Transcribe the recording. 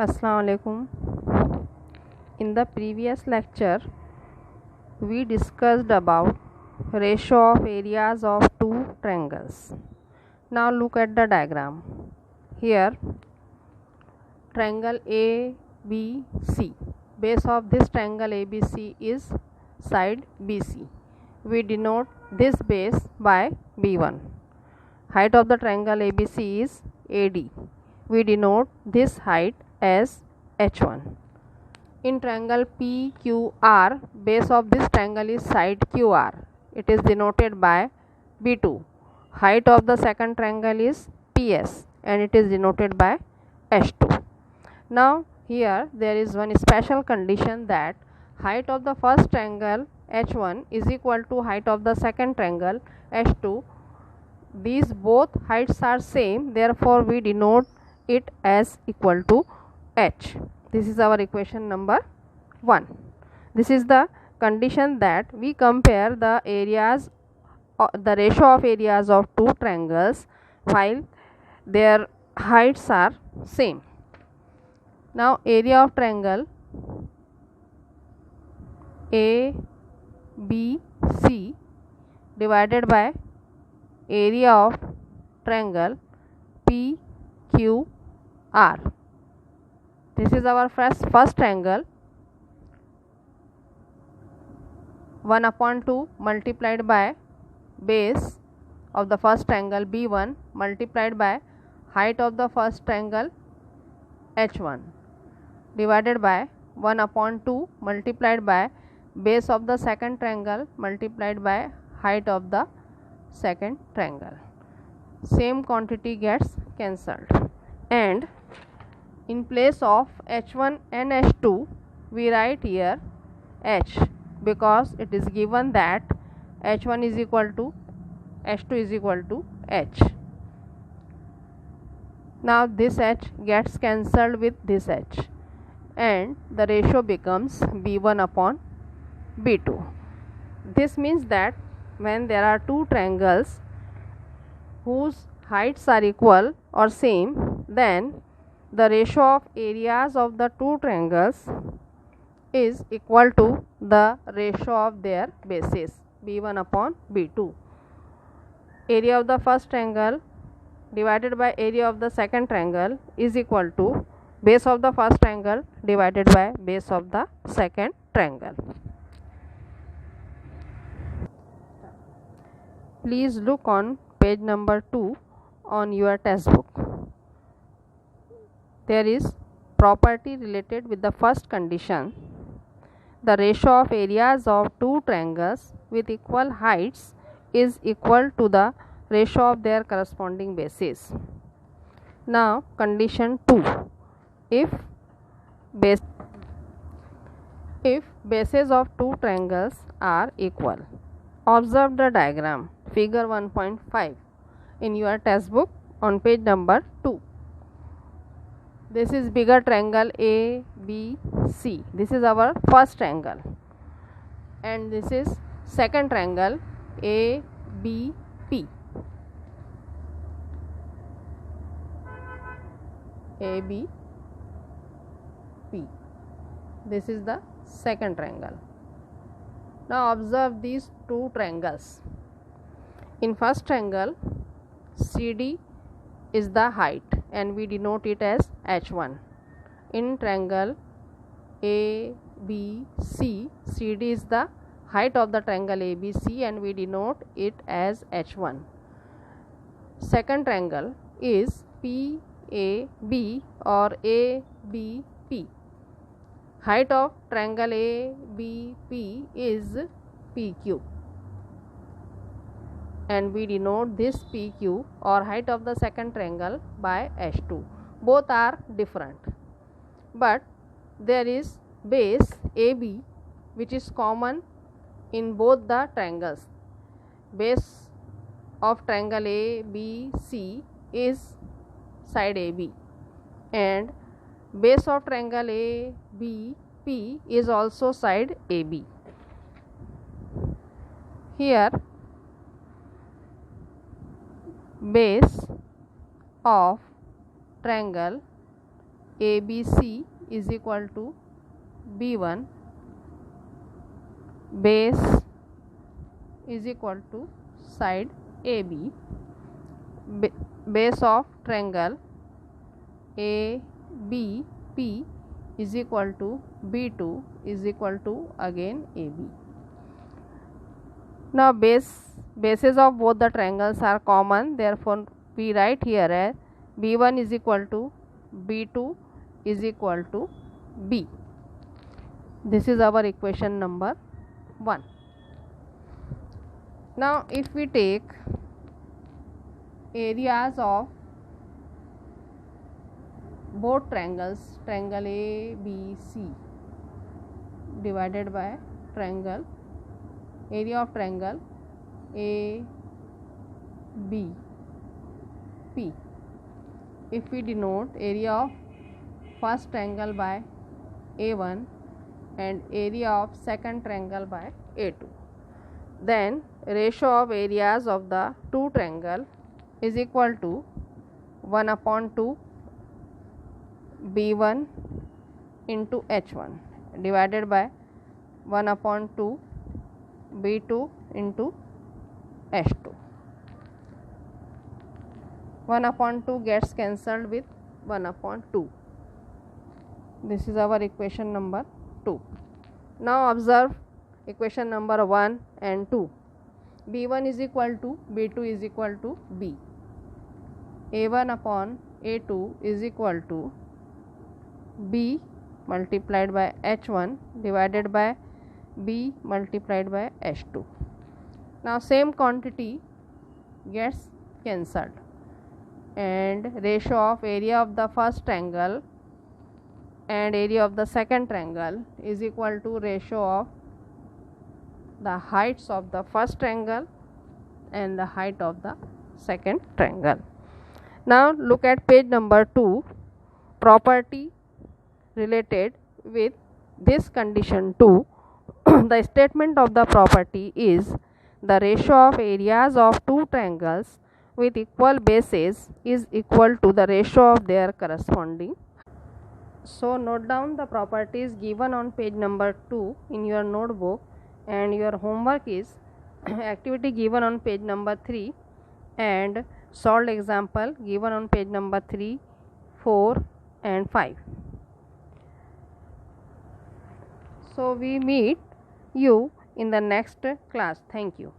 Assalamu alaikum. In the previous lecture, we discussed about ratio of areas of two triangles. Now look at the diagram. Here, triangle ABC. Base of this triangle ABC is side BC. We denote this base by B1. Height of the triangle ABC is AD. We denote this height as H1. In triangle PQR, base of this triangle is side QR. It is denoted by B2. Height of the second triangle is PS and it is denoted by H2. Now here there is one special condition that height of the first triangle H1 is equal to height of the second triangle H2. These both heights are same, therefore we denote it as equal to H. This is our equation number 1. This is the condition that we compare the areas, the ratio of areas of two triangles while their heights are same. Now area of triangle ABC divided by area of triangle PQR. This is our first triangle. 1/2 multiplied by base of the first triangle B1 multiplied by height of the first triangle H1 divided by 1/2 multiplied by base of the second triangle multiplied by height of the second triangle. Same quantity gets cancelled, and in place of H1 and H2 we write here H, because it is given that H1 is equal to H2 is equal to H. Now this H gets cancelled with this H and the ratio becomes B1/B2. This means that when there are two triangles whose heights are equal or same, then the ratio of areas of the two triangles is equal to the ratio of their bases, B1/B2. Area of the first triangle divided by area of the second triangle is equal to base of the first triangle divided by base of the second triangle. Please look on page number 2 on your textbook. There is property related with the first condition. The ratio of areas of two triangles with equal heights is equal to the ratio of their corresponding bases. Now condition 2. If bases of two triangles are equal. Observe the diagram, figure 1.5 in your textbook on page number 2. This is bigger triangle ABC. This is our first triangle, and this is second triangle ABP. ABP. This is the second triangle. Now observe these two triangles. In first triangle, CD is the height and we denote it as H1. In triangle ABC, CD is the height of the triangle ABC and we denote it as H1. Second triangle is PAB or ABP. Height of triangle ABP is PQ and we denote this PQ or height of the second triangle by H2. Both are different, but there is base AB which is common in both the triangles. Base of triangle ABC is side AB and base of triangle ABP is also side AB. Here base of triangle ABC is equal to B1, base is equal to side AB, base of triangle ABP is equal to B2 is equal to again AB. Now bases of both the triangles are common, therefore we write here as B1 is equal to B2 is equal to B. This is our equation number 1. Now if we take areas of both triangles, triangle ABC divided by triangle, area of triangle ABP. If we denote area of first triangle by A1 and area of second triangle by A2, then ratio of areas of the two triangle is equal to 1/2 B1 into H1 divided by 1/2 B2 into H2. 1/2 gets cancelled with 1/2. This is our equation number 2. Now observe equation number 1 and 2. B1 is equal to B2 is equal to B. A1 upon A2 is equal to B multiplied by H1 divided by B multiplied by H2. Now same quantity gets cancelled and ratio of area of the first triangle and area of the second triangle is equal to ratio of the heights of the first triangle and the height of the second triangle. Now look at page number 2, property related with this condition 2. The statement of the property is the ratio of areas of two triangles with equal bases is equal to the ratio of their corresponding. So note down the properties given on page number 2 in your notebook, and your homework is activity given on page number 3 and solved example given on page number 3, 4 and 5. So we meet you in the next class. Thank you.